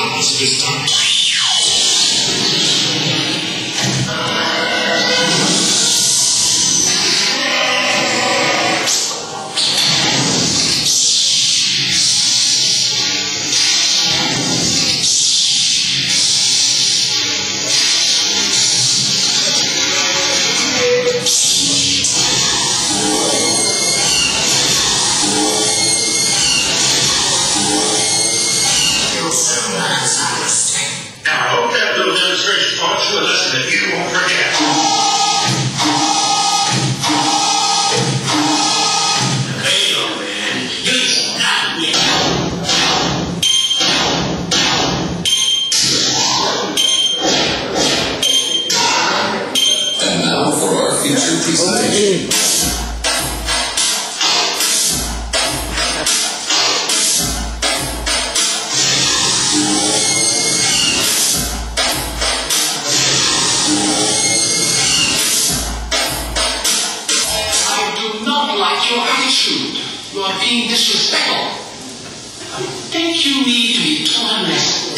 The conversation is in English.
darkness this time. Demonstration taught you a lesson that you won't forget. Hey, young man, you stop me. And now for our feature presentation. Your attitude. You are being disrespectful. I think you need to be taught a lesson.